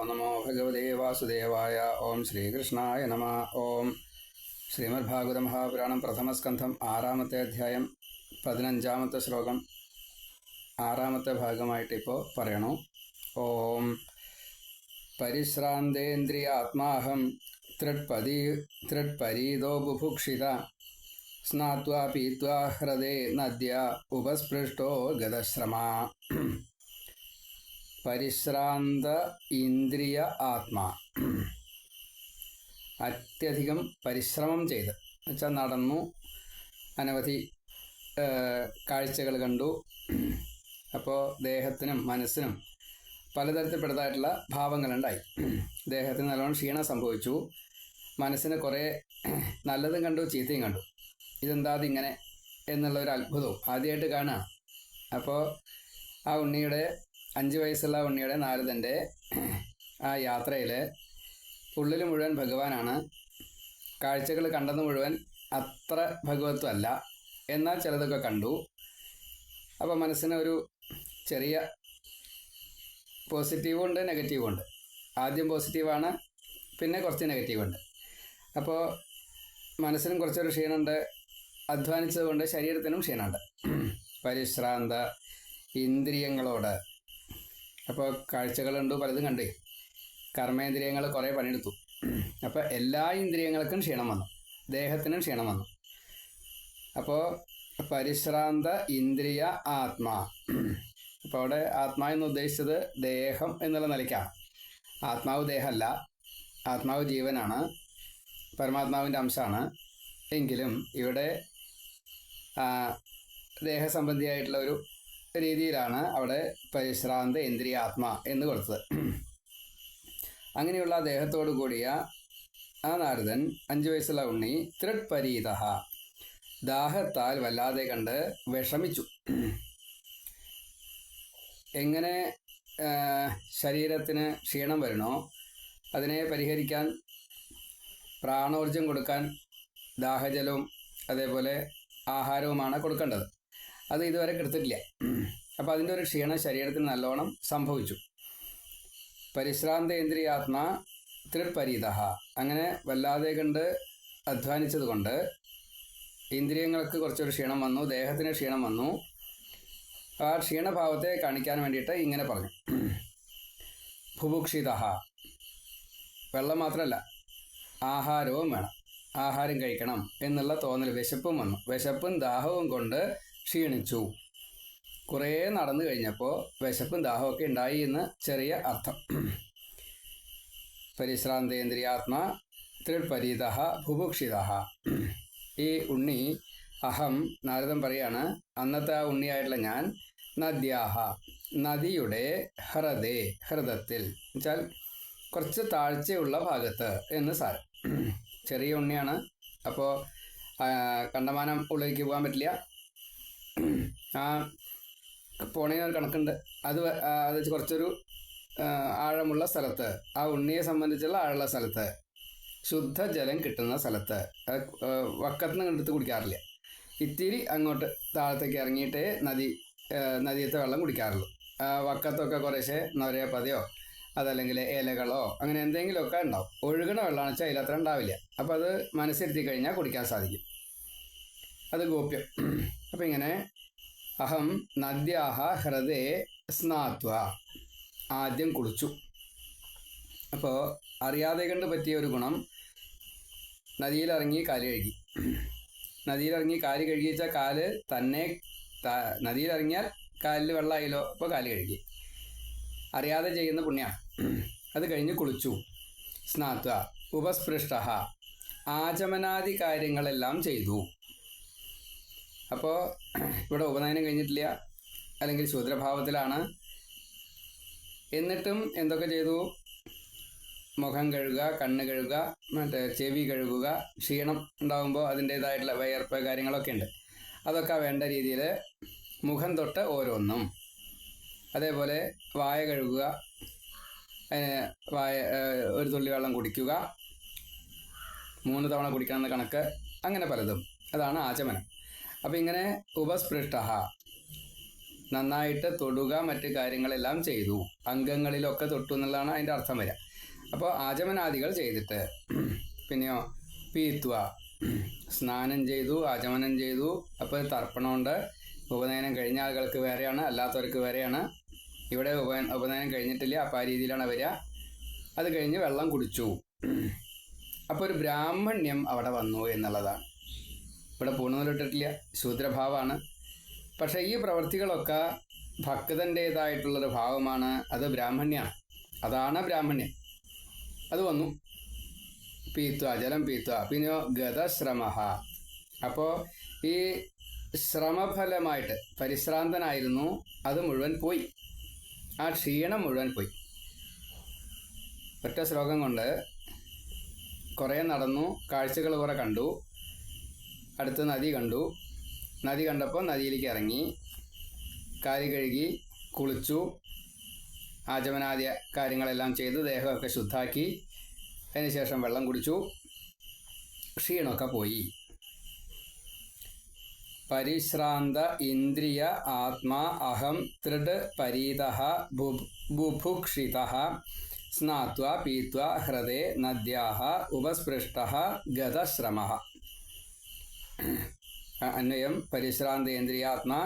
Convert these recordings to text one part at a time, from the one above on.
നമോ ഭഗവതേ വാസുദേവായ. ഓം ശ്രീകൃഷ്ണായ നമ. ഓം ശ്രീമദ്ഭാഗവത മഹാപുരാണം പ്രഥമസ്കന്ധം 6-ാമത്തെ അധ്യായം 15-ാമത്തെ ശ്ലോകം 6-ാമത്തെ ഭാഗമായിട്ട് ഇപ്പോൾ പറയണു. ഓം പരിശ്രാന്തേന്ദ്രിയാത്മാഹം ത്രിട്പരീതോ ബുഭുക്ഷിത സ്നാത്വാ പീത്വാ ഹൃദേ നദ്യ ഉപസ്പൃഷ്ടോ ഗതശ്രമാ. പരിശ്രാന്ത ഇന്ദ്രിയ ആത്മാ, അത്യധികം പരിശ്രമം ചെയ്ത് എന്നുവെച്ചാൽ നടന്നു, അനവധി കാഴ്ചകൾ കണ്ടു. അപ്പോൾ ദേഹത്തിനും മനസ്സിനും പലതരത്തിൽപ്പെട്ടതായിട്ടുള്ള ഭാവങ്ങളുണ്ടായി. ദേഹത്തിന് നല്ലോണം ക്ഷീണം സംഭവിച്ചു, മനസ്സിന് കുറേ നല്ലതും കണ്ടു, ചീത്തയും കണ്ടു. ഇതെന്താ അതിങ്ങനെ എന്നുള്ളൊരു അത്ഭുതവും ആദ്യമായിട്ട് കാണുകയാണ്. അപ്പോൾ ആ ഉണ്ണിയുടെ 5 വയസ്സുള്ള ഉണ്ണിയുടെ നാരദൻ്റെ ആ യാത്രയിൽ ഉള്ളിൽ മുഴുവൻ ഭഗവാനാണ്. കാഴ്ചകൾ കണ്ടെന്ന് മുഴുവൻ അത്ര ഭഗവത്വമല്ല, എന്നാൽ ചിലതൊക്കെ കണ്ടു. അപ്പോൾ മനസ്സിന് ഒരു ചെറിയ പോസിറ്റീവും ഉണ്ട്, നെഗറ്റീവും ഉണ്ട്. ആദ്യം പോസിറ്റീവാണ്, പിന്നെ കുറച്ച് നെഗറ്റീവുണ്ട്. അപ്പോൾ മനസ്സിനും കുറച്ചൊരു ക്ഷീണമുണ്ട്, അധ്വാനിച്ചതുകൊണ്ട് ശരീരത്തിനും ക്ഷീണമുണ്ട്. പരിശ്രാന്ത ഇന്ദ്രിയങ്ങളോട്, അപ്പോൾ കാഴ്ചകളുണ്ട്, പലതും കണ്ടേ, കർമ്മേന്ദ്രിയങ്ങൾ കുറേ പണിയെടുത്തു. അപ്പോൾ എല്ലാ ഇന്ദ്രിയങ്ങൾക്കും ക്ഷീണം വന്നു, ദേഹത്തിനും ക്ഷീണം വന്നു. അപ്പോൾ പരിശ്രാന്ത ഇന്ദ്രിയ ആത്മാ. അപ്പോൾ അവിടെ ആത്മാ എന്ന് ഉദ്ദേശിച്ചത് ദേഹം എന്നുള്ള നിലയ്ക്കാണ്. ആത്മാവ് ദേഹമല്ല, ആത്മാവ് ജീവനാണ്, പരമാത്മാവിൻ്റെ അംശമാണ്. എങ്കിലും ഇവിടെ ദേഹസംബന്ധിയായിട്ടുള്ള ഒരു രീതിയിലാണ് അവിടെ പരിശ്രാന്ത ഇന്ദ്രിയാത്മാ എന്ന് കൊടുത്തത്. അങ്ങനെയുള്ള ദേഹത്തോടു കൂടിയ ആ നാരദൻ, 5 വയസ്സുള്ള ഉണ്ണി, ത്രിട്പരീത, ദാഹത്താൽ വല്ലാതെ കണ്ട് വിഷമിച്ചു. എങ്ങനെ ശരീരത്തിന് ക്ഷീണം വരണോ അതിനെ പരിഹരിക്കാൻ പ്രാണോർജം കൊടുക്കാൻ ദാഹജലവും അതേപോലെ ആഹാരവുമാണ് കൊടുക്കേണ്ടത്. അത് ഇതുവരെ കൊടുത്തിട്ടില്ല. അപ്പോൾ അതിൻ്റെ ഒരു ക്ഷീണം ശരീരത്തിന് നല്ലോണം സംഭവിച്ചു. പരിശ്രാന്തേന്ദ്രിയാത്മാ ത്രിട്പരീത, അങ്ങനെ വല്ലാതെ കണ്ട് അധ്വാനിച്ചത് കൊണ്ട് ഇന്ദ്രിയങ്ങൾക്ക് കുറച്ചൊരു ക്ഷീണം വന്നു, ദേഹത്തിന് ക്ഷീണം വന്നു. ആ ക്ഷീണഭാവത്തെ കാണിക്കാൻ വേണ്ടിയിട്ട് ഇങ്ങനെ പറഞ്ഞു. ബുഭുക്ഷിത, വെള്ളം മാത്രമല്ല ആഹാരവും വേണം, ആഹാരം കഴിക്കണം എന്നുള്ള തോന്നൽ, വിശപ്പും വന്നു. വിശപ്പും ദാഹവും കൊണ്ട് ക്ഷീണിച്ചു. കുറേ നടന്നു കഴിഞ്ഞപ്പോൾ വിശപ്പും ദാഹമൊക്കെ ഉണ്ടായി എന്ന് ചെറിയ അർത്ഥം. പരിശ്രാന്തേന്ദ്രിയാത്മാ ത്രിട്പരീത ബുഭുക്ഷിത. ഈ ഉണ്ണി, അഹം, നാരദൻ പറയാണ്, അന്നത്തെ ആ ഉണ്ണിയായിട്ടുള്ള ഞാൻ, നദ്യാഹ, നദിയുടെ ഹൃദേ, ഹൃദത്തിൽ എന്നുവെച്ചാൽ കുറച്ച് താഴ്ചയുള്ള ഭാഗത്ത് എന്ന് സാരം. ചെറിയ ഉണ്ണിയാണ്, അപ്പോൾ കണ്ടമാനം ഉള്ളിലേക്ക് പോകാൻ പറ്റില്ല. ആ പോണേനൊരു കണക്കുണ്ട്. അത് കുറച്ചൊരു ആഴമുള്ള സ്ഥലത്ത്, ആ ഉണ്ണിയെ സംബന്ധിച്ചുള്ള ആഴമുള്ള സ്ഥലത്ത്, ശുദ്ധജലം കിട്ടുന്ന സ്ഥലത്ത്, വക്കത്തുനിന്ന് എടുത്ത് കുടിക്കാറില്ല. ഇത്തിരി അങ്ങോട്ട് താഴത്തേക്ക് ഇറങ്ങിയിട്ടേ നദിയത്തെ വെള്ളം കുടിക്കാറുള്ളൂ. വക്കത്തൊക്കെ കുറേശ്ശെ നൊരയോ പതയോ അതല്ലെങ്കിൽ ഇലകളോ അങ്ങനെ എന്തെങ്കിലുമൊക്കെ ഉണ്ടാവും. ഒഴുകണ വെള്ളമാണെന്ന് വെച്ചാൽ അതിലത്ര ഉണ്ടാവില്ല. അപ്പോൾ അത് മനസ്സിരുത്തി കഴിഞ്ഞാൽ കുടിക്കാൻ സാധിക്കും. അത് ഗോപ്യം. അപ്പം ഇങ്ങനെ അഹം നദ്യാഹ ഹൃദേ സ്നാത്വ, ആദ്യം കുളിച്ചു. അപ്പോൾ അറിയാതെ കണ്ട് പറ്റിയ ഒരു ഗുണം, നദിയിലിറങ്ങി കാല് കഴുകി. നദിയിലിറങ്ങി കാല് കഴുകി വെച്ചാൽ കാല് തന്നെ, നദിയിലിറങ്ങിയാൽ കാലിൽ വെള്ളമായല്ലോ, അപ്പോൾ കാല് കഴുകി. അറിയാതെ ചെയ്യുന്ന പുണ്യമാണ്. അത് കഴിഞ്ഞ് കുളിച്ചു. സ്നാത്വ ഉപസ്പൃഷ്ട, ആചമനാദി കാര്യങ്ങളെല്ലാം ചെയ്തു. അപ്പോൾ ഇവിടെ ഉപനയനം കഴിഞ്ഞിട്ടില്ല, അല്ലെങ്കിൽ ശൂദ്രഭാവത്തിലാണ്. എന്നിട്ടും എന്തൊക്കെ ചെയ്തു? മുഖം കഴുകുക, കണ്ണ് കഴുകുക, ചെവി കഴുകുക. ക്ഷീണം ഉണ്ടാകുമ്പോൾ അതിൻ്റേതായിട്ടുള്ള വയർപ്പ് കാര്യങ്ങളൊക്കെ ഉണ്ട്. അതൊക്കെ വേണ്ട രീതിയിൽ മുഖം തൊട്ട് ഓരോന്നും. അതേപോലെ വായ കഴുകുക, ഒരു തുള്ളി വെള്ളം കുടിക്കുക, 3 തവണ കുടിക്കണമെന്ന കണക്ക്, അങ്ങനെ പലതും. അതാണ് ആചമനം. അപ്പം ഇങ്ങനെ ഉപസ്പൃഷ്ട, നന്നായിട്ട് തൊടുക, മറ്റു കാര്യങ്ങളെല്ലാം ചെയ്തു, അംഗങ്ങളിലൊക്കെ തൊട്ടു എന്നുള്ളതാണ് അതിൻ്റെ അർത്ഥം വരിക. അപ്പോൾ ആചമനാദികൾ ചെയ്തിട്ട് പിന്നെയോ പീത്വ, സ്നാനം ചെയ്തു, ആചമനം ചെയ്തു. അപ്പോൾ തർപ്പണമുണ്ട്. ഉപനയനം കഴിഞ്ഞ ആളുകൾക്ക് വേറെയാണ്, അല്ലാത്തവർക്ക് വേറെയാണ്. ഇവിടെ ഉപനയനം കഴിഞ്ഞിട്ടില്ല, അപ്പോൾ ആ രീതിയിലാണ് വരിക. അത് കഴിഞ്ഞ് വെള്ളം കുടിച്ചു. അപ്പോൾ ഒരു ബ്രാഹ്മണ്യം അവിടെ വന്നു എന്നുള്ളതാണ്. ഇവിടെ പൂർണ്ണനൂലിട്ടിട്ടില്ല, ശൂദ്രഭാവമാണ്. പക്ഷേ ഈ പ്രവൃത്തികളൊക്കെ ഭക്തൻ്റേതായിട്ടുള്ളൊരു ഭാവമാണ്. അത് ബ്രാഹ്മണ്യാണ്, അതാണ് ബ്രാഹ്മണ്യം. അത് വന്നു. പീത്വ, ജലം പീത്വ. പിന്നെയോ ഗതശ്രമ. അപ്പോൾ ഈ ശ്രമഫലമായിട്ട് പരിശ്രാന്തനായിരുന്നു, അത് മുഴുവൻ പോയി. ആ ക്ഷീണം മുഴുവൻ പോയി. ഒറ്റ ശ്ലോകം കൊണ്ട് കുറേ നടന്നു, കാഴ്ചകൾ കുറെ കണ്ടു. അടുത്ത് നദി കണ്ടു. നദി കണ്ടപ്പോൾ നദിയിലേക്ക് ഇറങ്ങി, കാല് കഴുകി, കുളിച്ചു, ആചമനാദ്യ കാര്യങ്ങളെല്ലാം ചെയ്ത് ദേഹമൊക്കെ ശുദ്ധാക്കി. അതിനുശേഷം വെള്ളം കുടിച്ചു. ക്ഷീണമൊക്കെ പോയി. പരിശ്രാന്ത ഇന്ദ്രിയ ആത്മാ അഹം തൃഡ് പരീതഃ ബുഭുക്ഷിതഃ സ്നാത്വാ പീത്വാ ഹൃദേ നദ്യാഃ ഉപസ്പൃഷ്ടഃ ഗതശ്രമഃ. അന്വയം: പരിശ്രാന്തേന്ദ്രിയാത്മാ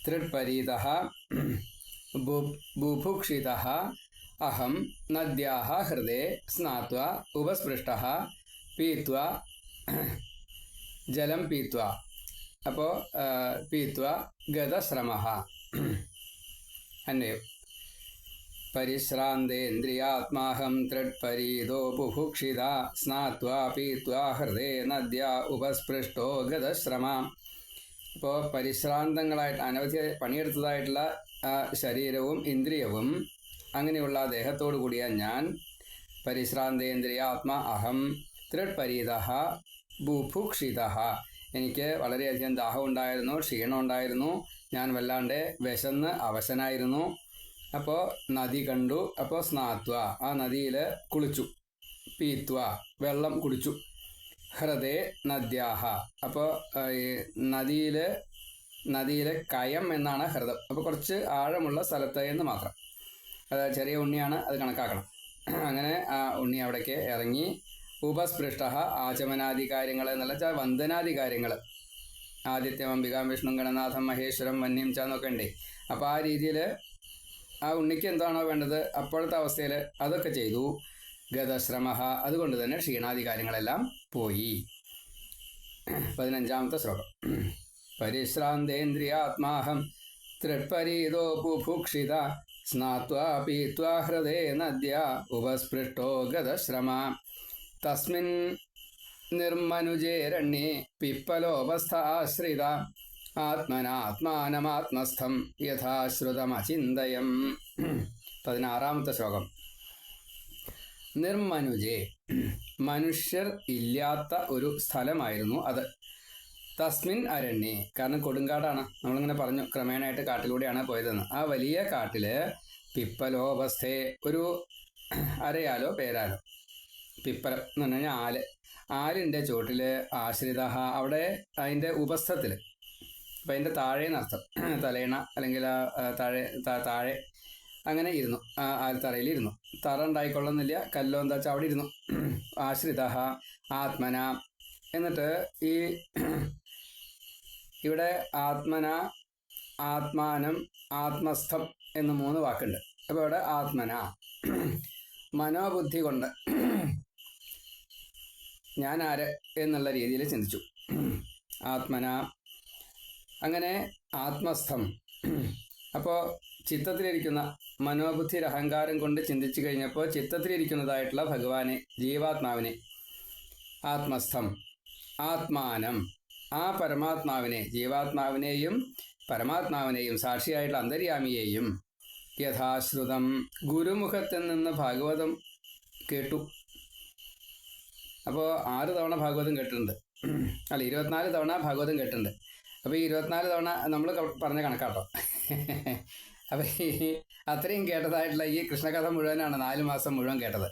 തൃഡ്പരീതഃ ബുഭുക്ഷിതഃ അഹം നദ്യാഃ ഹൃദേ സ്നാത്വാ ഉപസ്പൃഷ്ടഃ പീത്വാ ജലം പീത്വാ. അപ്പോൾ പീത്വാ ഗതശ്രമഃ. അന്വയം: പരിശ്രാന്തേന്ദ്രിയാത്മാഹം തൃഡ്പരീതോ ബുഭുക്ഷിത സ്നാത്വാ പീത്വാ ഹൃദേ നദ്യാ ഉപസ്പൃഷ്ടോ ഗതശ്രമ. അപ്പോൾ പരിശ്രാന്തങ്ങളായിട്ട് അനവധി പണിയെടുത്തതായിട്ടുള്ള ശരീരവും ഇന്ദ്രിയവും അങ്ങനെയുള്ള ദേഹത്തോടു കൂടിയ ഞാൻ, പരിശ്രാന്തേന്ദ്രിയാത്മാ അഹം തൃഡ്പരീതഃ ബുഭുക്ഷിതഃ, എനിക്ക് വളരെയധികം ദാഹം ഉണ്ടായിരുന്നു, ക്ഷീണം ഉണ്ടായിരുന്നു, ഞാൻ വല്ലാണ്ട് വിശന്ന് അവശനായിരുന്നു. അപ്പോൾ നദി കണ്ടു. അപ്പോൾ സ്നാത്വ, ആ നദിയിൽ കുളിച്ചു. പീത്വ, വെള്ളം കുടിച്ചു. ഹൃദേ നദ്യാഹ, അപ്പോൾ നദിയിലെ കയം എന്നാണ് ഹൃദം. അപ്പോൾ കുറച്ച് ആഴമുള്ള സ്ഥലത്ത് എന്ന് മാത്രം. അത് ചെറിയ ഉണ്ണിയാണ്, അത് കണക്കാക്കണം. അങ്ങനെ ആ ഉണ്ണി അവിടേക്ക് ഇറങ്ങി. ഉപസ്പൃഷ്ട, ആചമനാദി കാര്യങ്ങൾ എന്നുള്ള വെച്ചാൽ വന്ദനാദി കാര്യങ്ങൾ, ആദിത്യം അംബികാം വിഷ്ണു ഗണനാഥം മഹേശ്വരം വന്യം ചന്നൊക്കെ ഉണ്ട്. അപ്പോൾ ആ രീതിയിൽ ആ ഉണ്ണിക്ക് എന്താണോ വേണ്ടത് അപ്പോഴത്തെ അവസ്ഥയിൽ അതൊക്കെ ചെയ്തു. ഗതശ്രമ, അതുകൊണ്ട് തന്നെ ക്ഷീണാദി കാര്യങ്ങളെല്ലാം പോയി. 15ാമത്തെ ശ്ലോകം: പരിശ്രാന്തേന്ദ്രിയാത്മാഹം തൃഡ്പരീതോ ബുഭുക്ഷിത സ്നാത്വാ പീത്വാ ഹൃദേ നദ്യാ ഉപസ്പൃഷ്ടോ ഗതശ്രമ തസ്മിൻ നിർമ്മനുജേരണ്യേ പിപ്പലോപസ്ഥാശ്രിത ആത്മനാത്മാനമാത്മസ്ഥം യഥാശ്രുതമചിന്തയം. 16ാമത്തെ ശ്ലോകം: നിർമ്മനുജേ, മനുഷ്യർ ഇല്ലാത്ത ഒരു സ്ഥലമായിരുന്നു അത്. തസ്മിൻ അരണ്യേ, കാരണം കൊടുങ്കാടാണ്, നമ്മളിങ്ങനെ പറഞ്ഞു ക്രമേണയായിട്ട് കാട്ടിലൂടെയാണ് പോയതെന്ന്. ആ വലിയ കാട്ടില് പിപ്പലോപസ്ഥേ, ഒരു അരയാലോ പേരാലോ, പിപ്പലം എന്ന് പറഞ്ഞു കഴിഞ്ഞാൽ ആല്, ആലിൻ്റെ ചോട്ടില് ആശ്രിത, അവിടെ അതിൻ്റെ ഉപസ്ഥത്തിൽ, അപ്പം അതിൻ്റെ താഴേന്നർത്ഥം, തലേണ അല്ലെങ്കിൽ താഴെ അങ്ങനെ ഇരുന്നു. ആ ആൽത്തറയിൽ ഇരുന്നു. തറ ഉണ്ടായിക്കൊള്ളുന്നില്ല, കല്ലോ എന്താ വെച്ചാൽ അവിടെ ഇരുന്നു. ആശ്രിത ആത്മന. എന്നിട്ട് ഇവിടെ ആത്മന, ആത്മാനം, ആത്മസ്ഥം എന്ന് 3 വാക്കുണ്ട്. അപ്പോൾ ഇവിടെ ആത്മന, മനോബുദ്ധി കൊണ്ട് ഞാൻ ആര് എന്നുള്ള രീതിയിൽ ചിന്തിച്ചു. ആത്മന, അങ്ങനെ ആത്മസ്ഥം. അപ്പോൾ ചിത്തത്തിലിരിക്കുന്ന മനോബുദ്ധി അഹങ്കാരം കൊണ്ട് ചിന്തിച്ചു കഴിഞ്ഞപ്പോൾ ചിത്തത്തിലിരിക്കുന്നതായിട്ടുള്ള ഭഗവാനെ, ജീവാത്മാവിനെ, ആത്മസ്ഥം, ആത്മാനം, ആ പരമാത്മാവിനെ, ജീവാത്മാവിനെയും പരമാത്മാവിനെയും സാക്ഷിയായിട്ടുള്ള അന്തര്യാമിയെയും യഥാശ്രുതം, ഗുരുമുഖത്തിൽ നിന്ന് ഭാഗവതം കേട്ടു. അപ്പോൾ 6 തവണ ഭാഗവതം കേട്ടിട്ടുണ്ട്, അല്ല 24 തവണ ഭാഗവതം കേട്ടിട്ടുണ്ട്. അപ്പോൾ ഈ 24 തവണ നമ്മൾ പറഞ്ഞ കണക്കാട്ടോ. അപ്പോൾ ഈ അത്രയും കേട്ടതായിട്ടുള്ള ഈ കൃഷ്ണകഥ മുഴുവനാണ് 4 മാസം മുഴുവൻ കേട്ടത്.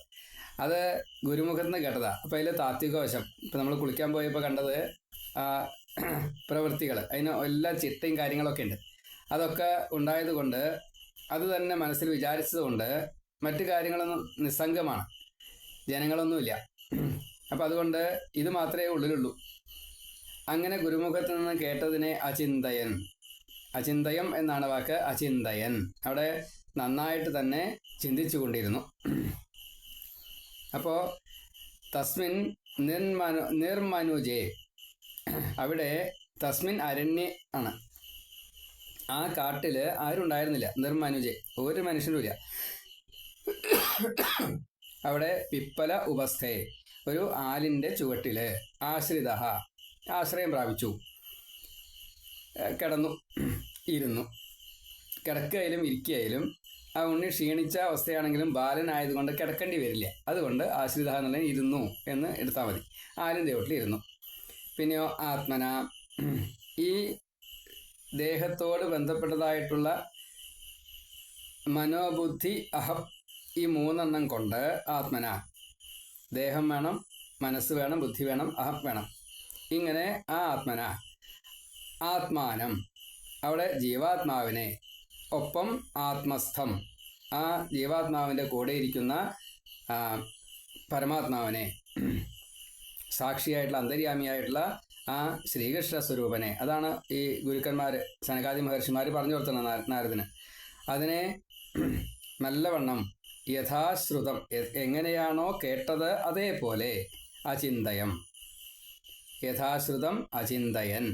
അത് ഗുരുമുഖത്ത് നിന്ന് കേട്ടതാണ്. അപ്പോൾ അതിൽ താത്വിക വശം, ഇപ്പം നമ്മൾ കുളിക്കാൻ പോയപ്പോൾ കണ്ടത് പ്രവൃത്തികൾ, അതിന് എല്ലാം ചിട്ടയും കാര്യങ്ങളൊക്കെ ഉണ്ട്. അതൊക്കെ ഉണ്ടായതുകൊണ്ട് അത് തന്നെ മനസ്സിൽ വിചാരിച്ചതുകൊണ്ട് മറ്റു കാര്യങ്ങളൊന്നും നിസ്സംഗമാണ്, ജനങ്ങളൊന്നുമില്ല. അപ്പം അതുകൊണ്ട് ഇത് മാത്രമേ ഉള്ളിലുള്ളൂ. അങ്ങനെ ഗുരുമുഖത്ത് നിന്ന് കേട്ടതിനെ അചിന്തയൻ, അചിന്തയം എന്നാണ് വാക്ക്, അചിന്തയൻ. അവിടെ നന്നായിട്ട് തന്നെ ചിന്തിച്ചു കൊണ്ടിരുന്നു. അപ്പോൾ തസ്മിൻ നിർമനുജേ, അവിടെ തസ്മിൻ അരണ്യ ആണ്. ആ കാട്ടിൽ ആരും ഉണ്ടായിരുന്നില്ല. നിർമനുജെ, ഒരു മനുഷ്യനുമില്ല. അവിടെ പിപ്പല ഉപസ്ഥയെ, ഒരു ആലിൻ്റെ ചുവട്ടില് ആശ്രിത, ആശ്രയം പ്രാപിച്ചു, കിടന്നു, ഇരുന്നു. കിടക്കുകയിലും ഇരിക്കുകയിലും ആ ഉണ്ണി ക്ഷീണിച്ച അവസ്ഥയാണെങ്കിലും ബാലനായതുകൊണ്ട് കിടക്കേണ്ടി വരില്ല. അതുകൊണ്ട് ആശ്രിത എന്നുള്ള ഇരുന്നു എന്ന് എടുത്താൽ മതി. ആലിൻ്റെ ചുവട്ടിൽ ഇരുന്നു. പിന്നെയോ ആത്മന, ഈ ദേഹത്തോട് ബന്ധപ്പെട്ടതായിട്ടുള്ള മനോബുദ്ധി അഹം, ഈ മൂന്നെണ്ണം കൊണ്ട് ആത്മന, ദേഹം വേണം, മനസ്സ് വേണം, ബുദ്ധി വേണം, അഹം വേണം. ഇങ്ങനെ ആ ആത്മന, ആത്മാനം, അവിടെ ജീവാത്മാവിനെ, ഒപ്പം ആത്മസ്ഥം, ആ ജീവാത്മാവിൻ്റെ കൂടെ ഇരിക്കുന്ന പരമാത്മാവിനെ, സാക്ഷിയായിട്ടുള്ള അന്തര്യാമിയായിട്ടുള്ള ആ ശ്രീകൃഷ്ണ സ്വരൂപനെ, അതാണ് ഈ ഗുരുക്കന്മാർ, സനകാദി മഹർഷിമാർ പറഞ്ഞു കൊടുത്തത് നാരദന്. അതിനെ നല്ലവണ്ണം യഥാശ്രുതം, എങ്ങനെയാണോ കേട്ടത് അതേപോലെ അചിന്തയം, യഥാശ്രുതം അചിന്തയൻ,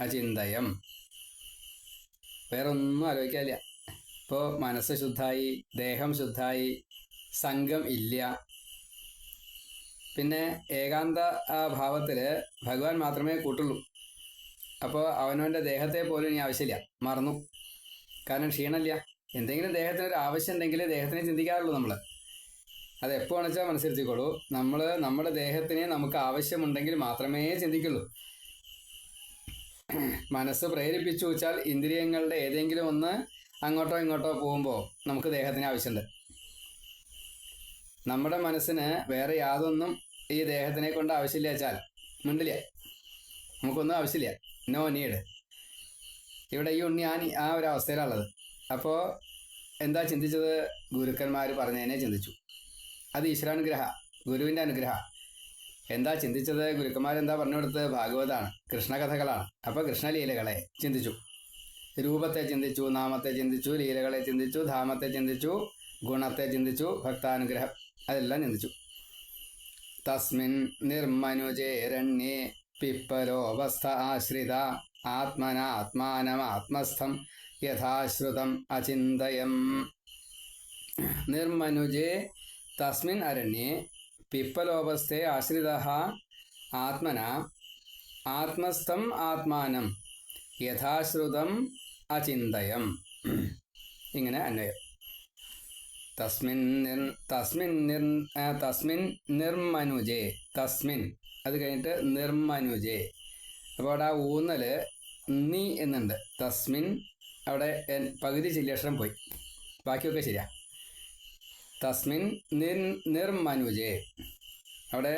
അചിന്തയം. വേറൊന്നും ആലോചിക്കാനില്ല. ഇപ്പോൾ മനസ്സ് ശുദ്ധായി, ദേഹം ശുദ്ധായി, സംഘം ഇല്ല. പിന്നെ ഏകാന്ത ആ ഭാവത്തിൽ ഭഗവാൻ മാത്രമേ കൂട്ടുള്ളൂ. അപ്പോൾ അവനവൻ്റെ ദേഹത്തെ പോലും ഇനി ആവശ്യമില്ല, മറന്നു. കാരണം ക്ഷീണമില്ല. എന്തെങ്കിലും ദേഹത്തിനൊരു ആവശ്യം ഉണ്ടെങ്കിൽ ദേഹത്തിനെ ചിന്തിക്കാറുള്ളൂ നമ്മൾ. അത് എപ്പോൾ വെച്ചാൽ മനസ്സിരുത്തിക്കോളൂ. നമ്മൾ നമ്മുടെ ദേഹത്തിന് നമുക്ക് ആവശ്യമുണ്ടെങ്കിൽ മാത്രമേ ചിന്തിക്കുള്ളൂ. മനസ്സ് പ്രേരിപ്പിച്ചു വെച്ചാൽ ഇന്ദ്രിയങ്ങളുടെ ഏതെങ്കിലും ഒന്ന് അങ്ങോട്ടോ ഇങ്ങോട്ടോ പോകുമ്പോൾ നമുക്ക് ദേഹത്തിന് ആവശ്യമുണ്ട്. നമ്മുടെ മനസ്സിന് വേറെ യാതൊന്നും ഈ ദേഹത്തിനെ കൊണ്ട് ആവശ്യമില്ല വെച്ചാൽ മിണ്ടില്ല, നമുക്കൊന്നും ആവശ്യമില്ല, നോ നീഡ്. ഇവിടെ ഈ ഉണ്ണി ആ ഒരു അവസ്ഥയിലുള്ളത്. അപ്പോൾ എന്താ ചിന്തിച്ചത്? ഗുരുക്കന്മാർ പറഞ്ഞതിനെ ചിന്തിച്ചു. അത് ഈശ്വരാനുഗ്രഹ, ഗുരുവിൻ്റെ അനുഗ്രഹ. എന്താ ചിന്തിച്ചത്? ഗുരുക്കന്മാരെന്താ പറഞ്ഞു കൊടുത്തത്? ഭാഗവതാണ്, കൃഷ്ണകഥകളാണ്. അപ്പോൾ കൃഷ്ണലീലകളെ ചിന്തിച്ചു, രൂപത്തെ ചിന്തിച്ചു, നാമത്തെ ചിന്തിച്ചു, ലീലകളെ ചിന്തിച്ചു, ധാമത്തെ ചിന്തിച്ചു, ഗുണത്തെ ചിന്തിച്ചു, ഭക്താനുഗ്രഹം, അതെല്ലാം ചിന്തിച്ചു. തസ്മിൻ നിർമനുജേരണ്യേ പിപ്പലോപസ്ഥ ആശ്രിത ആത്മന ആത്മാനമാത്മസ്ഥം യഥാശ്രുതം അചിന്തയം. നിർമനുജേ തസ്മിൻ അരണ്യേ പിപ്പലോപസ്ഥേ ആശ്രിത ആത്മന ആത്മസ്ഥം ആത്മാനം യഥാശ്രുതം അചിന്തയം. ഇങ്ങനെ അന്വയം. തസ്മിൻ നിർമനുജേ, തസ്മിൻ അത് കഴിഞ്ഞിട്ട് നിർമനുജേ. അപ്പോൾ അവിടെ ആ ഊന്നൽ നീ എന്നുണ്ട്. തസ്മിൻ അവിടെ പകുതി ചില്ലക്ഷരം പോയി, ബാക്കിയൊക്കെ ശരിയാ. തസ്മിൻ നിർമനുജേ, അവിടെ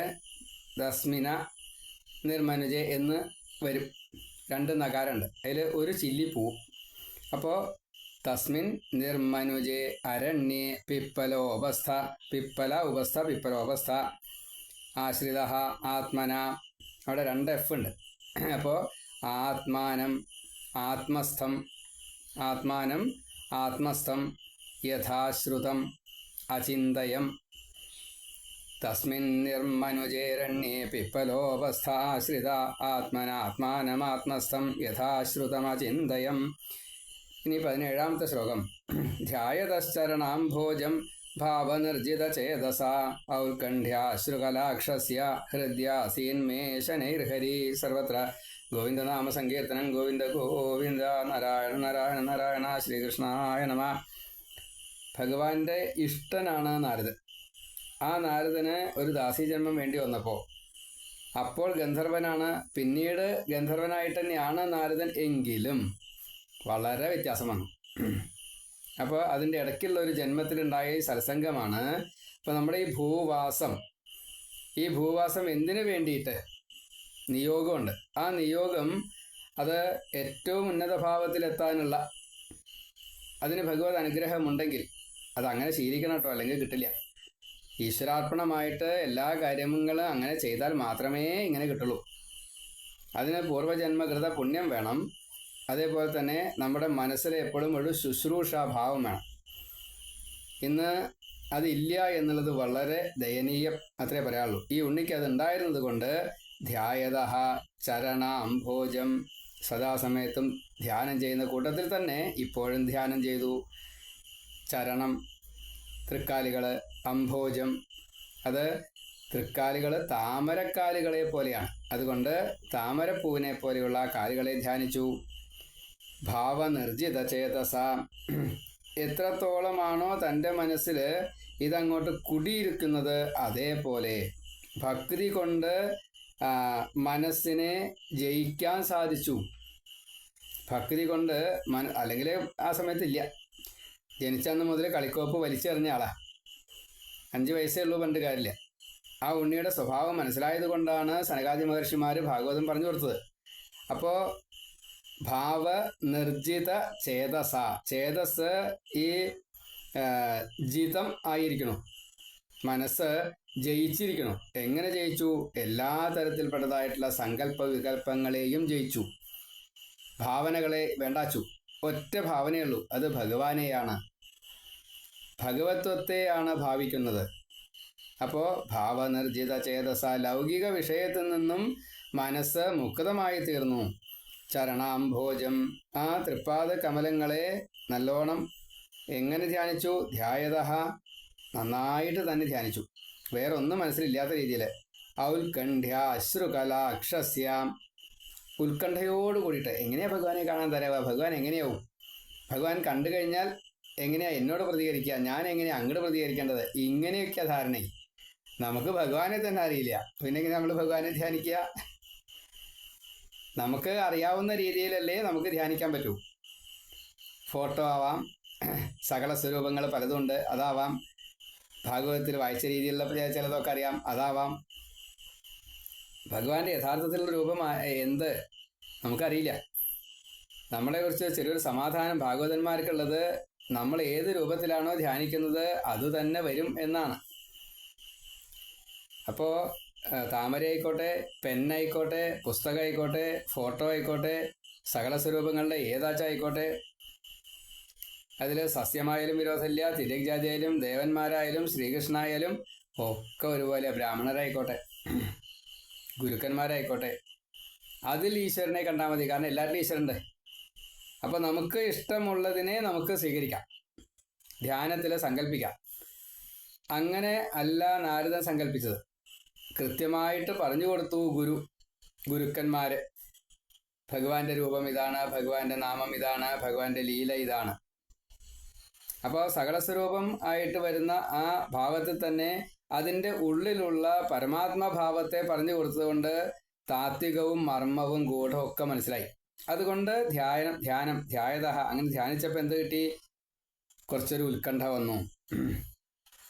തസ്മിന നിർമനുജേ എന്ന് വരും. 2 നകാരമുണ്ട്, അതിൽ ഒരു ചില്ലി പോവും. അപ്പോൾ തസ്മിൻ നിർമനുജേ അരണ്യേ പിപ്പലോപസ്ഥ, പിപ്പല ഉപസ്ഥ, പിപ്പലോപസ്ഥ ആശ്രിത ആത്മന, അവിടെ 2 F ഉണ്ട്. അപ്പോൾ ആത്മാനം ആത്മസ്ഥം, ആത്മാനം ആത്മസ്ഥം യഥാശ്രുതം അചിന്തയം. തസ്മിൻ നിർമനുജേരണ്യേ പിപ്പലോപസ്ഥാശ്രിത ആത്മനാത്മാനമാത്മസ്ഥം യഥാശ്രുതമചിന്തയം. ഇനി 17ാമത്തെ ശ്ലോകം. ധ്യായതശ്ചരണാംഭോജം ഭാവനിർജിതചേതസ ഔത്കണ്ഠ്യാശ്രുകലാക്ഷസ്യ ഹൃദ്യാസീന്മേശനൈർഹരി. സർവത്ര ഗോവിന്ദനാമ സങ്കീർത്തനം. ഗോവിന്ദ ഗോവിന്ദ, നാരായണ നാരായണ നാരായണ. ശ്രീകൃഷ്ണായ നമ. ഭഗവാന്റെ ഇഷ്ടനാണ് നാരദൻ. ആ നാരദന് ഒരു ദാസീജന്മം വേണ്ടി വന്നപ്പോൾ, അപ്പോൾ ഗന്ധർവനാണ്, പിന്നീട് ഗന്ധർവനായിട്ട് തന്നെയാണ് നാരദൻ, എങ്കിലും വളരെ വ്യത്യാസം വന്നു. അപ്പോൾ അതിൻ്റെ ഇടയ്ക്കുള്ള ഒരു ജന്മത്തിലുണ്ടായ ഈ സത്സംഗമാണ് ഇപ്പോൾ നമ്മുടെ ഈ ഭൂവാസം. ഈ ഭൂവാസം എന്തിനു വേണ്ടിയിട്ട്? നിയോഗമുണ്ട്. ആ നിയോഗം അത് ഏറ്റവും ഉന്നത ഭാവത്തിലെത്താനുള്ള അതിന് ഭഗവത് അനുഗ്രഹമുണ്ടെങ്കിൽ അതങ്ങനെ ശീലിക്കണം കേട്ടോ, അല്ലെങ്കിൽ കിട്ടില്ല. ഈശ്വരാർപ്പണമായിട്ട് എല്ലാ കാര്യങ്ങളും അങ്ങനെ ചെയ്താൽ മാത്രമേ ഇങ്ങനെ കിട്ടുള്ളൂ. അതിന് പൂർവ്വജന്മകൃത പുണ്യം വേണം. അതേപോലെ തന്നെ നമ്മുടെ മനസ്സിൽ എപ്പോഴും ഒരു ശുശ്രൂഷാഭാവം വേണം. ഇന്ന് അതില്ല എന്നുള്ളത് വളരെ ദയനീയം അത്രേ പറയാനുള്ളൂ. ഈ ഉണ്ണിക്ക് അത് ഉണ്ടായിരുന്നത് കൊണ്ട് ധ്യായത ചരണ അംഭോജം, സദാസമയത്തും ധ്യാനം ചെയ്യുന്ന കൂട്ടത്തിൽ തന്നെ ഇപ്പോഴും ധ്യാനം ചെയ്തു. ചരണം തൃക്കാലികൾ, അംഭോജം അത് തൃക്കാലികൾ താമരക്കാലുകളെ പോലെയാണ്. അതുകൊണ്ട് താമരപ്പൂവിനെ പോലെയുള്ള കാലുകളെ ധ്യാനിച്ചു. ഭാവനിർജിത ചേതസ, എത്രത്തോളമാണോ തൻ്റെ മനസ്സിൽ ഇതങ്ങോട്ട് കുടിയിരിക്കുന്നത് അതേപോലെ ഭക്തി കൊണ്ട് മനസ്സിനെ ജയിക്കാൻ സാധിച്ചു. ഭക്തി കൊണ്ട് അല്ലെങ്കിൽ ആ സമയത്തില്ല, ജനിച്ചന്ന് മുതൽ കളിക്കോപ്പ് വലിച്ചെറിഞ്ഞ ആളാ. 5 വയസ്സേ ഉള്ളൂ, പണ്ട് കാര്യമില്ല. ആ ഉണ്ണിയുടെ സ്വഭാവം മനസ്സിലായത് കൊണ്ടാണ് സനകാദി മഹർഷിമാർ ഭാഗവതം പറഞ്ഞു കൊടുത്തത്. അപ്പോൾ ഭാവനിർജിത ചേതസ, ചേതസ് ഈ ജിതം ആയിരിക്കണം, മനസ്സ് ജയിച്ചിരിക്കണം. എങ്ങനെ ജയിച്ചു? എല്ലാ തരത്തിൽപ്പെട്ടതായിട്ടുള്ള സങ്കല്പ വികല്പങ്ങളെയും ജയിച്ചു. ഭാവനകളെ വേണ്ടാച്ചു. ഒറ്റ ഭാവനയുള്ളൂ, അത് ഭഗവാനെയാണ്, ഭഗവത്വത്തെയാണ് ഭാവിക്കുന്നത്. അപ്പോൾ ഭാവനിർജിത ചേതസ, ലൗകിക വിഷയത്തിൽ നിന്നും മനസ്സ് മുക്തമായി തീർന്നു. ചരണാംഭോജം, ആ തൃപ്പാദ കമലങ്ങളെ നല്ലോണം എങ്ങനെ ധ്യാനിച്ചു? ധ്യായത, നന്നായിട്ട് തന്നെ ധ്യാനിച്ചു. വേറെ ഒന്നും മനസ്സിലില്ലാത്ത രീതിയിൽ. ഔത്കണ്ഠ്യ അശ്രുകലാക്ഷസ്യാം, ഉത്കണ്ഠയോട് കൂടിയിട്ട്. എങ്ങനെയാ ഭഗവാനെ കാണാൻ തരാവുക? ഭഗവാൻ എങ്ങനെയാവും? ഭഗവാൻ കണ്ടു കഴിഞ്ഞാൽ എങ്ങനെയാ എന്നോട് പ്രതികരിക്കുക? ഞാൻ എങ്ങനെയാ അങ്ങോട്ട് പ്രതികരിക്കേണ്ടത്? ഇങ്ങനെയൊക്കെ ധാരണ. നമുക്ക് ഭഗവാനെ തന്നെ അറിയില്ല, പിന്നെ നമ്മൾ ഭഗവാനെ ധ്യാനിക്കുക? നമുക്ക് അറിയാവുന്ന രീതിയിലല്ലേ നമുക്ക് ധ്യാനിക്കാൻ പറ്റൂ. ഫോട്ടോ ആവാം, സകല സ്വരൂപങ്ങൾ പലതുണ്ട്, അതാവാം. ഭാഗവതത്തിൽ വായിച്ച രീതിയിലുള്ള ചിലതൊക്കെ അറിയാം, അതാവാം. ഭഗവാന്റെ യഥാർത്ഥത്തിലുള്ള രൂപം എന്ത് നമുക്കറിയില്ല. നമ്മളെക്കുറിച്ച് ചെറിയൊരു സമാധാനം ഭാഗവതന്മാർക്കുള്ളത്, നമ്മൾ ഏത് രൂപത്തിലാണോ ധ്യാനിക്കുന്നത് അത് തന്നെ വരും എന്നാണ്. അപ്പോൾ താമരയായിക്കോട്ടെ, പെന്നായിക്കോട്ടെ, പുസ്തകമായിക്കോട്ടെ, ഫോട്ടോ ആയിക്കോട്ടെ, സകല സ്വരൂപങ്ങളുടെ ഏതാച്ചായിക്കോട്ടെ, അതിൽ സസ്യമായാലും വിരോധമില്ല, തിര്യജാതിയായാലും ദേവന്മാരായാലും ശ്രീകൃഷ്ണനായാലും ഒക്കെ ഒരുപോലെ, ബ്രാഹ്മണരായിക്കോട്ടെ ഗുരുക്കന്മാരായിക്കോട്ടെ, അതിൽ ഈശ്വരനെ കണ്ടാൽ മതി. കാരണം എല്ലാവരുടെയും ഈശ്വരനുണ്ട്. അപ്പോൾ നമുക്ക് ഇഷ്ടമുള്ളതിനെ നമുക്ക് സ്വീകരിക്കാം, ധ്യാനത്തിൽ സങ്കല്പിക്കാം. അങ്ങനെ അല്ല നാരദൻ സങ്കല്പിച്ചത്. കൃത്യമായിട്ട് പറഞ്ഞു കൊടുത്തു ഗുരുക്കന്മാർ. ഭഗവാന്റെ രൂപം ഇതാണ്, ഭഗവാന്റെ നാമം ഇതാണ്, ഭഗവാന്റെ ലീല ഇതാണ്. അപ്പോൾ സകലസ്വരൂപം ആയിട്ട് വരുന്ന ആ ഭാവത്തിൽ തന്നെ അതിൻ്റെ ഉള്ളിലുള്ള പരമാത്മഭാവത്തെ പറഞ്ഞു കൊടുത്തതുകൊണ്ട് താത്വികവും മർമ്മവും ഗൂഢവും ഒക്കെ മനസ്സിലായി. അതുകൊണ്ട് ധ്യായത, അങ്ങനെ ധ്യാനിച്ചപ്പോൾ എന്ത് കിട്ടി? കുറച്ചൊരു ഉത്കണ്ഠ വന്നു.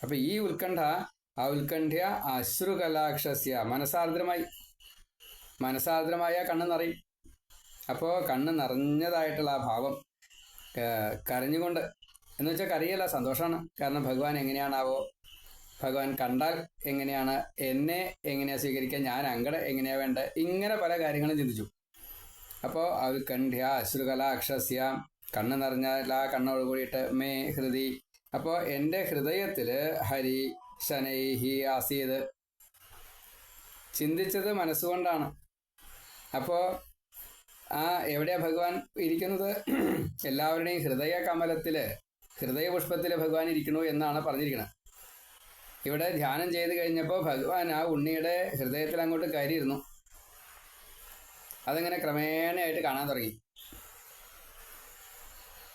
അപ്പൊ ഈ ഉത്കണ്ഠ, ആ ഉത്കണ്ഠ്യ അശ്രുകലാക്ഷസ്യ, മനസാർദ്രമായ കണ്ണ് നിറയും. അപ്പോൾ കണ്ണ് നിറഞ്ഞതായിട്ടുള്ള ആ ഭാവം, കരഞ്ഞുകൊണ്ട്, എന്ന് വെച്ചാൽ കരയല്ല, സന്തോഷമാണ്. കാരണം ഭഗവാൻ എങ്ങനെയാണാവോ, ഭഗവാൻ കണ്ടാൽ എങ്ങനെയാണ്, എന്നെ എങ്ങനെയാ സ്വീകരിക്കുക, ഞാൻ അങ്ങടെ എങ്ങനെയാ വേണ്ടത്, ഇങ്ങനെ പല കാര്യങ്ങളും ചിന്തിച്ചു. അപ്പോൾ ഉത്കണ്ഠ്യ അശ്രുകലാക്ഷസ്യ, കണ്ണ് നിറഞ്ഞാൽ ആ കണ്ണോട് കൂടിയിട്ട് മേ ഹൃദി, അപ്പോൾ എൻ്റെ ഹൃദയത്തിൽ ഹരി ശനൈഹി ആസീത്, ചിന്തിച്ചത് മനസ്സുകൊണ്ടാണ്. അപ്പോൾ എവിടെയാ ഭഗവാൻ ഇരിക്കുന്നത്? എല്ലാവരുടെയും ഹൃദയ കമലത്തിൽ, ഹൃദയപുഷ്പത്തിൽ ഭഗവാൻ ഇരിക്കണു എന്നാണ് പറഞ്ഞിരിക്കുന്നത്. ഇവിടെ ധ്യാനം ചെയ്ത് കഴിഞ്ഞപ്പോൾ ഭഗവാൻ ആ ഉണ്ണിയുടെ ഹൃദയത്തിൽ അങ്ങോട്ട് കയറിയിരുന്നു. അതങ്ങനെ ക്രമേണയായിട്ട് കാണാൻ തുടങ്ങി.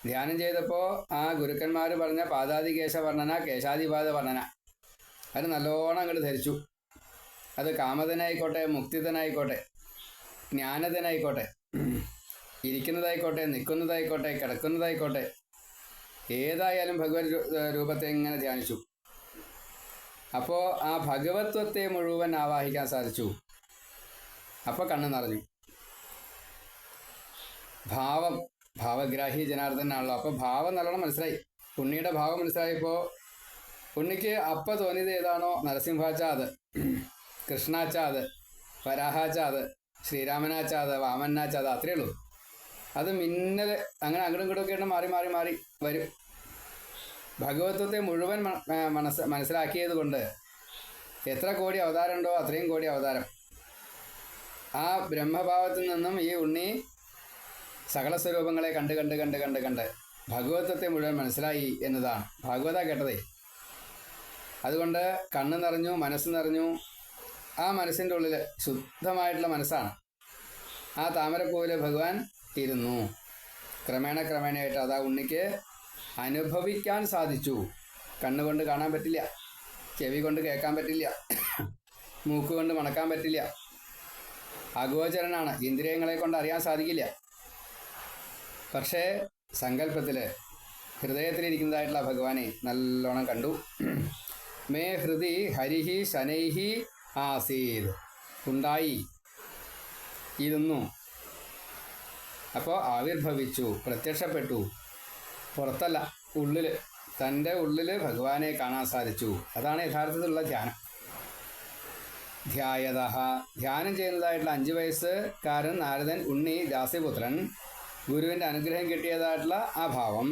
ധ്യാനം ചെയ്തപ്പോൾ ആ ഗുരുക്കന്മാർ പറഞ്ഞ പാദാദികേശ വർണ്ണന, കേശാദിപാദ വർണ്ണന, അത് നല്ലോണം അങ്ങോട്ട് ധരിച്ചു. അത് കാമതനായിക്കോട്ടെ, മുക്തിതനായിക്കോട്ടെ, ജ്ഞാനതനായിക്കോട്ടെ, ഇരിക്കുന്നതായിക്കോട്ടെ, നിൽക്കുന്നതായിക്കോട്ടെ, കിടക്കുന്നതായിക്കോട്ടെ, ഏതായാലും ഭഗവത് രൂപത്തെ ഇങ്ങനെ ധ്യാനിച്ചു. അപ്പോൾ ആ ഭഗവത്വത്തെ മുഴുവൻ ആവാഹിക്കാൻ സാധിച്ചു. അപ്പോൾ കണ്ണ് നിറഞ്ഞു. ഭാവം ഭാവഗ്രാഹി ജനാർദ്ദനാണല്ലോ. അപ്പോൾ ഭാവം നല്ലോണം മനസ്സിലായി. ഉണ്ണിയുടെ ഭാവം മനസ്സിലായപ്പോൾ ഉണ്ണിക്ക് അപ്പം തോന്നിയത് ഏതാണോ, നരസിംഹാച്ചാത്, കൃഷ്ണാച്ചാത്, വരാഹാച്ചാത്, ശ്രീരാമനാച്ചാത്, വാമനാച്ചാത്, അത്രയേ ഉള്ളൂ. അത് മിന്നൽ അങ്ങനെ അങ്ങോട്ടും ഇങ്ങോട്ടും ഒക്കെ മാറി മാറി മാറി വരും. ഭഗവത്വത്തെ മുഴുവൻ മനസ്സിലാക്കിയത് കൊണ്ട് എത്ര കോടി അവതാരം ഉണ്ടോ അത്രയും കോടി അവതാരം. ആ ബ്രഹ്മഭാവത്തിൽ നിന്നും ഈ ഉണ്ണി സകല സ്വരൂപങ്ങളെ കണ്ട് കണ്ട് കണ്ട് കണ്ട് കണ്ട് ഭഗവത്വത്തെ മുഴുവൻ മനസ്സിലായി എന്നതാണ് ഭാഗവത കേട്ടതേ. അതുകൊണ്ട് കണ്ണ് നിറഞ്ഞു, മനസ്സ് നിറഞ്ഞു. ആ മനസ്സിൻ്റെ ഉള്ളിൽ ശുദ്ധമായിട്ടുള്ള മനസ്സാണ്. ആ താമരപ്പൂവിൽ ഭഗവാൻ ഇരുന്നു. ക്രമേണ ക്രമേണയായിട്ട് അതാ ഉണ്ണിക്ക് അനുഭവിക്കാൻ സാധിച്ചു. കണ്ണുകൊണ്ട് കാണാൻ പറ്റില്ല, ചെവി കൊണ്ട് കേൾക്കാൻ പറ്റില്ല, മൂക്ക് കൊണ്ട് മണക്കാൻ പറ്റില്ല, അഗോചരനാണ്, ഇന്ദ്രിയങ്ങളെ കൊണ്ട് അറിയാൻ സാധിക്കില്ല. പക്ഷേ സങ്കല്പത്തിൽ ഹൃദയത്തിലിരിക്കുന്നതായിട്ടുള്ള ഭഗവാനെ നല്ലോണം കണ്ടു. മേ ഹൃദി ഹരിഹി ശനൈഹി ആസീത്, ഉണ്ടായി, ഇരുന്നു. അപ്പോൾ ആവിർഭവിച്ചു, പ്രത്യക്ഷപ്പെട്ടു. പുറത്തല്ല, ഉള്ളിൽ, തൻ്റെ ഉള്ളിൽ ഭഗവാനെ കാണാൻ സാധിച്ചു. അതാണ് യഥാർത്ഥത്തിലുള്ള ധ്യാനം. ധ്യായത, ധ്യാനം ചെയ്യുന്നതായിട്ടുള്ള 5 വയസ്സുകാരൻ നാരദൻ, ഉണ്ണി ദാസ്യപുത്രൻ, ഗുരുവിൻ്റെ അനുഗ്രഹം കിട്ടിയതായിട്ടുള്ള ആ ഭാവം.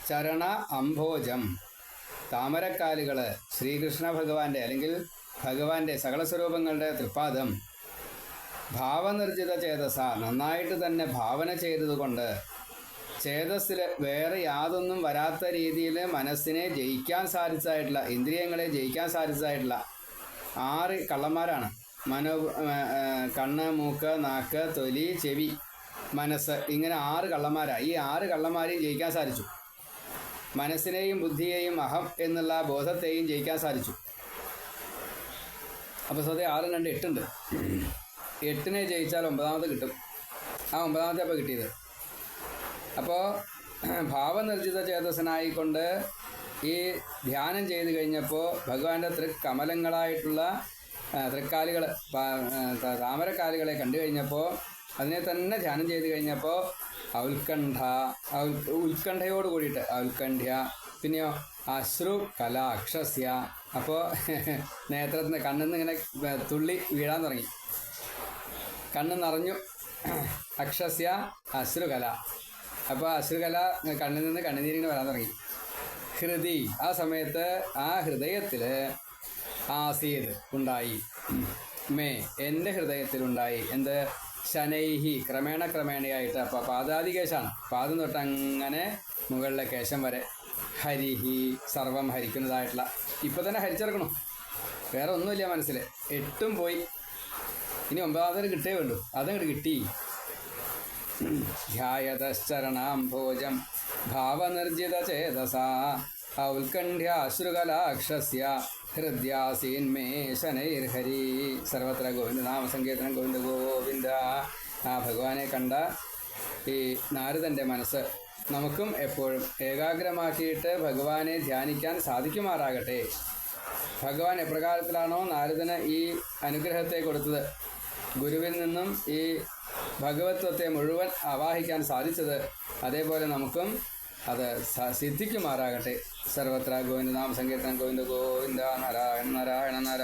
ചരണ അംഭോജം, താമരക്കാലുകൾ, ശ്രീകൃഷ്ണ ഭഗവാന്റെ അല്ലെങ്കിൽ ഭഗവാന്റെ സകല സ്വരൂപങ്ങളുടെ തൃപ്പാദം. ഭാവനിർജിത ചേതസ, നന്നായിട്ട് തന്നെ ഭാവന ചെയ്തതുകൊണ്ട് ചേതസ്സിൽ വേറെ യാതൊന്നും വരാത്ത രീതിയിൽ മനസ്സിനെ ജയിക്കാൻ സാധിച്ചതായിട്ടുള്ള, ഇന്ദ്രിയങ്ങളെ ജയിക്കാൻ സാധിച്ചതായിട്ടുള്ള 6 കള്ളന്മാരാണ്. കണ്ണ്, മൂക്ക്, നാക്ക്, തൊലി, ചെവി, മനസ്സ്, ഇങ്ങനെ 6 കള്ളന്മാരാണ്. ഈ 6 കള്ളന്മാരെയും ജയിക്കാൻ സാധിച്ചു. മനസ്സിനെയും ബുദ്ധിയെയും അഹം എന്നുള്ള ബോധത്തെയും ജയിക്കാൻ സാധിച്ചു. അപ്പോൾ സ്വതേ 6 2 8 ഉണ്ട്. 8നെ ജയിച്ചാൽ 9ാമത് കിട്ടും. ആ 9ാമത്തെ അപ്പോൾ കിട്ടിയത്. അപ്പോൾ ഭാവനിർജിത ചേതസനായിക്കൊണ്ട് ഈ ധ്യാനം ചെയ്ത് കഴിഞ്ഞപ്പോൾ ഭഗവാന്റെ തൃക്കമലങ്ങളായിട്ടുള്ള തൃക്കാലുകൾ, താമരക്കാലുകളെ കണ്ടു കഴിഞ്ഞപ്പോൾ, അതിനെ തന്നെ ധ്യാനം ചെയ്ത് കഴിഞ്ഞപ്പോൾ ഉത്കണ്ഠയോട് കൂടിയിട്ട് ഉത്കണ്ഠ്യ, പിന്നെയോ അശ്രു കലാക്ഷസ്യ. അപ്പോൾ നേത്രത്തിന് കണ്ണിൽ നിന്ന് ഇങ്ങനെ തുള്ളി വീഴാൻ തുടങ്ങി. കണ്ണ് നിറഞ്ഞു. അക്ഷസ്യ അശ്രുകല. അപ്പോൾ അശ്രുകല കണ്ണിൽ നിന്ന് കണ്ണുനീരിങ്ങനെ വരാൻ തുടങ്ങി. ഹൃദി, ആ സമയത്ത് ആ ഹൃദയത്തിൽ ആസീത്, ഉണ്ടായി. മേ, എൻ്റെ ഹൃദയത്തിലുണ്ടായി. എന്ത്? ശനൈഹി, ക്രമേണ ക്രമേണയായിട്ട്. അപ്പോൾ പാദാദികേശാണ്, പാദം തൊട്ട് അങ്ങനെ മുകളിലെ കേശം വരെ. ഹരിഹി, സർവം ഹരിക്കുന്നതായിട്ടുള്ള. ഇപ്പം തന്നെ ഹരിച്ചിറക്കണം, വേറെ ഒന്നുമില്ല മനസ്സിൽ. 8ഉം പോയി, ഇനി 9ാമത് കിട്ടേ വേണ്ടു. അതങ്ങോട്ട് കിട്ടി. ധ്യായതശ്ചരണാംഭോജം ഭാവനിർജിത ചേതസ ഔത്കണ്ഠ്യാശ്രുകലാക്ഷസ്യ ഹൃദ്യാസീന്മേ ശനൈർഹരി. സർവത്ര ഗോവിന്ദ നാമസങ്കീർത്തനം. ഗോവിന്ദ ഗോവിന്ദ. ആ ഭഗവാനെ കണ്ട ഈ നാരദൻ്റെ മനസ്സ് നമുക്കും എപ്പോഴും ഏകാഗ്രമാക്കിയിട്ട് ഭഗവാനെ ധ്യാനിക്കാൻ സാധിക്കുമാറാകട്ടെ. ഭഗവാൻ എപ്രകാരത്തിലാണോ നാരദന് ഈ അനുഗ്രഹത്തെ കൊടുത്തത്, ഗുരുവിൽ നിന്നും ഈ ഭഗവത്വത്തെ മുഴുവൻ ആവാഹിക്കാൻ സാധിച്ചത്, അതേപോലെ നമുക്കും അത് സിദ്ധിക്കുമാറാകട്ടെ. സർവത്ര ഗോവിന്ദ നാമ സങ്കീർത്തനം. ഗോവിന്ദ ഗോവിന്ദ. നാരായണ നാരായണ നാരായണ.